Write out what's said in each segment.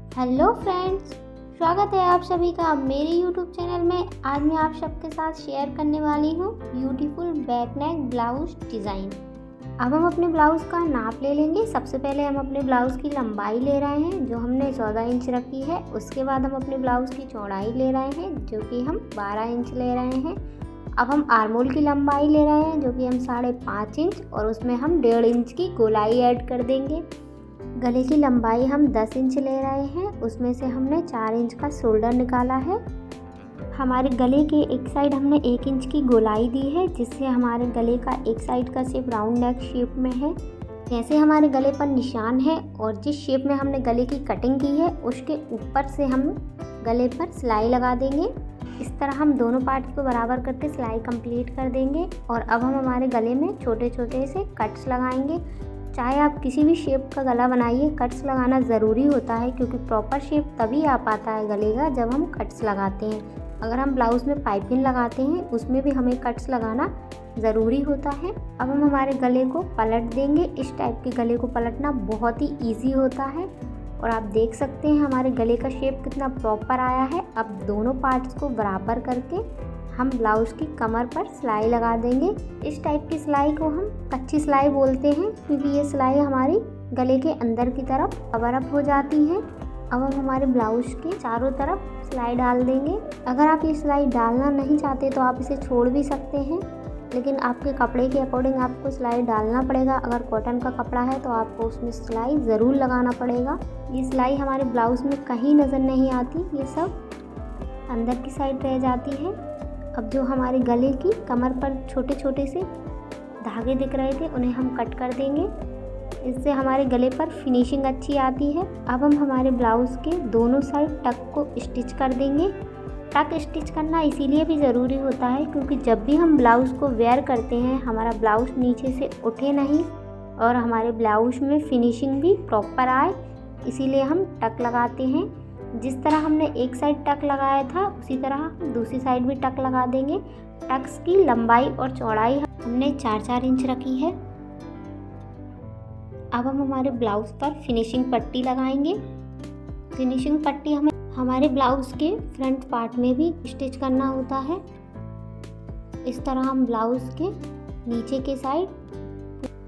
Hello friends, स्वागत है आप सभी का मेरे यूट्यूब चैनल में। आज मैं आप सबके साथ शेयर करने वाली हूँ beautiful back neck blouse design. अब हम अपने ब्लाउज़ का नाप ले लेंगे। सबसे पहले हम अपने ब्लाउज़ की लंबाई ले रहे हैं जो हमने 14 इंच रखी है। उसके बाद हम अपने ब्लाउज़ की चौड़ाई ले रहे हैं जो कि हम 12 इंच ले रहे हैं। अब हम आर्मोल की लंबाई ले रहे हैं जो कि हम 5.5 इंच और उसमें हम 1.5 इंच की गोलाई ऐड कर देंगे। गले की लंबाई हम 10 इंच ले रहे हैं, उसमें से हमने 4 इंच का शोल्डर निकाला है। हमारे गले के एक साइड हमने 1 इंच की गोलाई दी है जिससे हमारे गले का एक साइड का शेप राउंड नेक शेप में है। जैसे हमारे गले पर निशान है और जिस शेप में हमने गले की कटिंग की है उसके ऊपर से हम गले पर सिलाई लगा देंगे। इस तरह हम दोनों पार्ट्स को बराबर करके सिलाई कंप्लीट कर देंगे। और अब हम हमारे गले में छोटे छोटे से कट्स लगाएंगे। चाहे आप किसी भी शेप का गला बनाइए, कट्स लगाना ज़रूरी होता है क्योंकि प्रॉपर शेप तभी आ पाता है गले का जब हम कट्स लगाते हैं। अगर हम ब्लाउज़ में पाइपिंग लगाते हैं उसमें भी हमें कट्स लगाना ज़रूरी होता है। अब हम हमारे गले को पलट देंगे। इस टाइप के गले को पलटना बहुत ही ईजी होता है और आप देख सकते हैं हमारे गले का शेप कितना प्रॉपर आया है। अब दोनों पार्ट्स को बराबर करके हम ब्लाउज़ की कमर पर सिलाई लगा देंगे। इस टाइप की सिलाई को हम कच्ची सिलाई बोलते हैं क्योंकि ये सिलाई हमारी गले के अंदर की तरफ कवर अप हो जाती है। अब हम हमारे ब्लाउज़ के चारों तरफ सिलाई डाल देंगे। अगर आप ये सिलाई डालना नहीं चाहते तो आप इसे छोड़ भी सकते हैं, लेकिन आपके कपड़े के अकॉर्डिंग आपको सिलाई डालना पड़ेगा। अगर कॉटन का कपड़ा है तो आपको उसमें सिलाई ज़रूर लगाना पड़ेगा। ये सिलाई हमारे ब्लाउज़ में कहीं नज़र नहीं आती, ये सब अंदर की साइड रह जाती है। अब जो हमारे गले की कमर पर छोटे छोटे से धागे दिख रहे थे उन्हें हम कट कर देंगे। इससे हमारे गले पर फिनिशिंग अच्छी आती है। अब हम हमारे ब्लाउज़ के दोनों साइड टक को स्टिच कर देंगे। टक स्टिच करना इसीलिए भी ज़रूरी होता है क्योंकि जब भी हम ब्लाउज़ को वेयर करते हैं हमारा ब्लाउज़ नीचे से उठे नहीं और हमारे ब्लाउज़ में फिनिशिंग भी प्रॉपर आए, इसीलिए हम टक लगाते हैं। जिस तरह हमने एक साइड टक लगाया था उसी तरह हम दूसरी साइड भी टक लगा देंगे। टक्स की लंबाई और चौड़ाई हमने 4-4 इंच रखी है। अब हम हमारे ब्लाउज़ पर फिनिशिंग पट्टी लगाएंगे। फिनिशिंग पट्टी हमें हमारे ब्लाउज़ के फ्रंट पार्ट में भी स्टिच करना होता है। इस तरह हम ब्लाउज़ के नीचे के साइड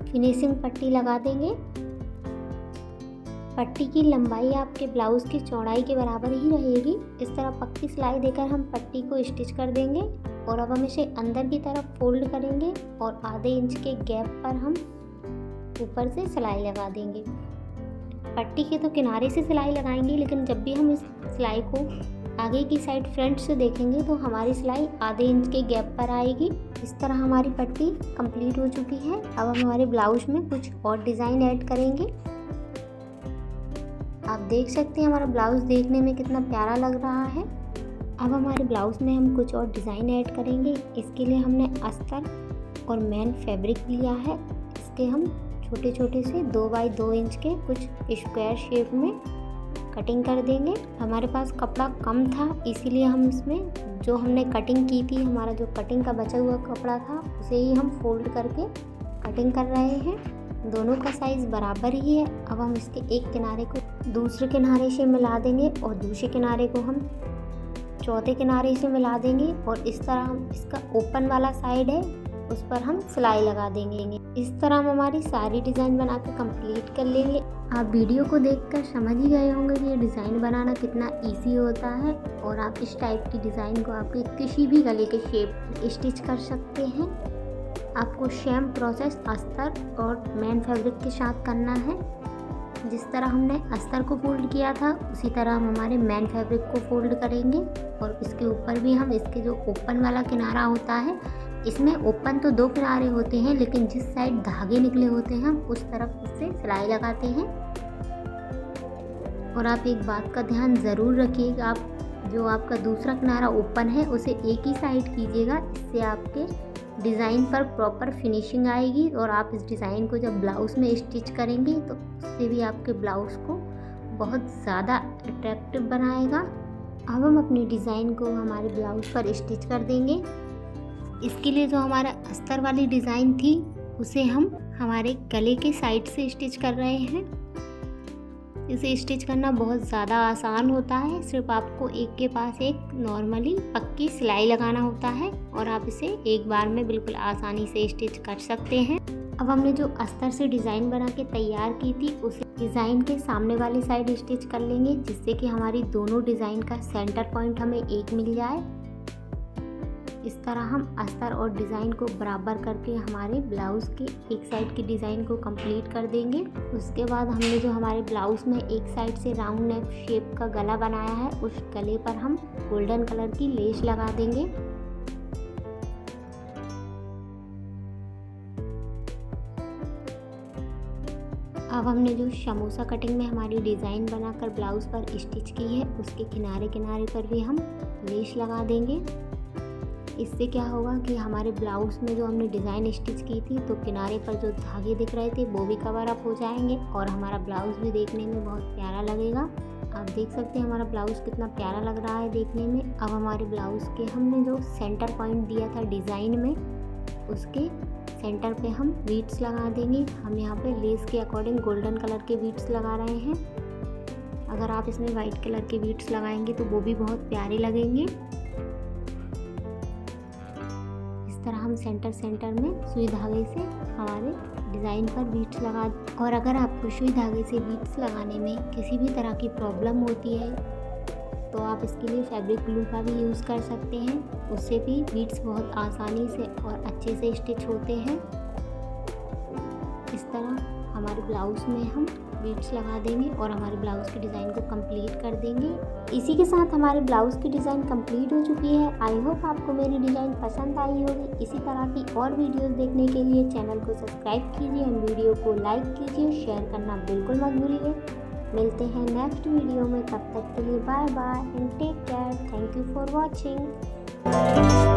फिनिशिंग पट्टी लगा देंगे। पट्टी की लंबाई आपके ब्लाउज़ की चौड़ाई के बराबर ही रहेगी। इस तरह पक्की सिलाई देकर हम पट्टी को स्टिच कर देंगे और अब हम इसे अंदर की तरफ फोल्ड करेंगे और आधे इंच के गैप पर हम ऊपर से सिलाई लगा देंगे। पट्टी के तो किनारे से सिलाई लगाएंगे, लेकिन जब भी हम इस सिलाई को आगे की साइड फ्रंट से देखेंगे तो हमारी सिलाई आधे इंच के गैप पर आएगी। इस तरह हमारी पट्टी कंप्लीट हो चुकी है। अब हम हमारे ब्लाउज़ में कुछ और डिज़ाइन ऐड करेंगे। आप देख सकते हैं हमारा ब्लाउज़ देखने में कितना प्यारा लग रहा है। अब हमारे ब्लाउज़ में हम कुछ और डिज़ाइन ऐड करेंगे। इसके लिए हमने अस्तर और मैन फैब्रिक लिया है। इसके हम छोटे छोटे से 2 बाई 2 इंच के कुछ स्क्वायर शेप में कटिंग कर देंगे। हमारे पास कपड़ा कम था इसीलिए हम इसमें जो हमने कटिंग की थी, हमारा जो कटिंग का बचा हुआ कपड़ा था उसे ही हम फोल्ड करके कटिंग कर रहे हैं। दोनों का साइज़ बराबर ही है। अब हम इसके एक किनारे को दूसरे किनारे से मिला देंगे और दूसरे किनारे को हम चौथे किनारे से मिला देंगे और इस तरह हम इसका ओपन वाला साइड है उस पर हम सिलाई लगा देंगे। इस तरह हम हमारी सारी डिज़ाइन बना के कंप्लीट कर लेंगे। आप वीडियो को देखकर समझ ही गए होंगे कि ये डिज़ाइन बनाना कितना इजी होता है और आप इस टाइप की डिज़ाइन को आपके किसी भी गले के शेप स्टिच कर सकते हैं। आपको सेम प्रोसेस अस्तर और मैन फैब्रिक के साथ करना है। जिस तरह हमने अस्तर को फोल्ड किया था उसी तरह हम हमारे मैन फैब्रिक को फोल्ड करेंगे और इसके ऊपर भी हम इसके जो ओपन वाला किनारा होता है, इसमें ओपन तो 2 किनारे होते हैं लेकिन जिस साइड धागे निकले होते हैं हम उस तरफ इससे सिलाई लगाते हैं। और आप एक बात का ध्यान ज़रूर रखिएगा, आप जो आपका दूसरा किनारा ओपन है उसे एक ही साइड कीजिएगा। इससे आपके डिज़ाइन पर प्रॉपर फिनिशिंग आएगी और आप इस डिज़ाइन को जब ब्लाउज़ में स्टिच करेंगे तो उससे भी आपके ब्लाउज़ को बहुत ज़्यादा अट्रैक्टिव बनाएगा। अब हम अपनी डिज़ाइन को हमारे ब्लाउज़ पर स्टिच कर देंगे। इसके लिए जो हमारा अस्तर वाली डिज़ाइन थी उसे हम हमारे गले के साइड से स्टिच कर रहे हैं। इसे स्टिच करना बहुत ज़्यादा आसान होता है। सिर्फ आपको एक के पास एक नॉर्मली पक्की सिलाई लगाना होता है और आप इसे एक बार में बिल्कुल आसानी से स्टिच कर सकते हैं। अब हमने जो अस्तर से डिज़ाइन बना के तैयार की थी उसे डिज़ाइन के सामने वाली साइड स्टिच कर लेंगे, जिससे कि हमारी दोनों डिज़ाइन का सेंटर पॉइंट हमें एक मिल जाए। इस तरह हम अस्तर और डिज़ाइन को बराबर करके हमारे ब्लाउज़ की एक साइड की डिज़ाइन को कंप्लीट कर देंगे। उसके बाद हमने जो हमारे ब्लाउज़ में एक साइड से राउंड नेक शेप का गला बनाया है, उस गले पर हम गोल्डन कलर की लेस लगा देंगे। अब हमने जो समोसा कटिंग में हमारी डिज़ाइन बनाकर ब्लाउज़ पर स्टिच की है, उसके किनारे किनारे पर भी हम लेस लगा देंगे। इससे क्या होगा कि हमारे ब्लाउज़ में जो हमने डिज़ाइन स्टिच की थी तो किनारे पर जो धागे दिख रहे थे वो भी कवर अप हो जाएंगे और हमारा ब्लाउज़ भी देखने में बहुत प्यारा लगेगा। आप देख सकते हैं हमारा ब्लाउज़ कितना प्यारा लग रहा है देखने में। अब हमारे ब्लाउज़ के हमने जो सेंटर पॉइंट दिया था डिज़ाइन में, उसके सेंटर पे हम बीट्स लगा देंगे। हम यहाँ पे लेस के अकॉर्डिंग गोल्डन कलर के बीट्स लगा रहे हैं। अगर आप इसमें वाइट कलर के बीट्स लगाएंगे तो वो भी बहुत प्यारे लगेंगे। इस तरह हम सेंटर में सुई धागे से हमारे डिज़ाइन पर बीट्स लगा। और अगर आपको सुई धागे से बीट्स लगाने में किसी भी तरह की प्रॉब्लम होती है तो आप इसके लिए फैब्रिक ग्लू का भी यूज़ कर सकते हैं। उससे भी बीट्स बहुत आसानी से और अच्छे से स्टिच होते हैं। इस तरह हमारे ब्लाउज़ में हम बीट्स लगा देंगे और हमारे ब्लाउज़ की डिज़ाइन को कंप्लीट कर देंगे। इसी के साथ हमारे ब्लाउज़ की डिज़ाइन कंप्लीट हो चुकी है। आई होप आपको मेरी डिज़ाइन पसंद आई होगी। इसी तरह की और वीडियोस देखने के लिए चैनल को सब्सक्राइब कीजिए और वीडियो को लाइक कीजिए, शेयर करना बिल्कुल मत भूलिए। मिलते हैं नेक्स्ट वीडियो में, तब तक के लिए bye bye and take care. Thank you for watching.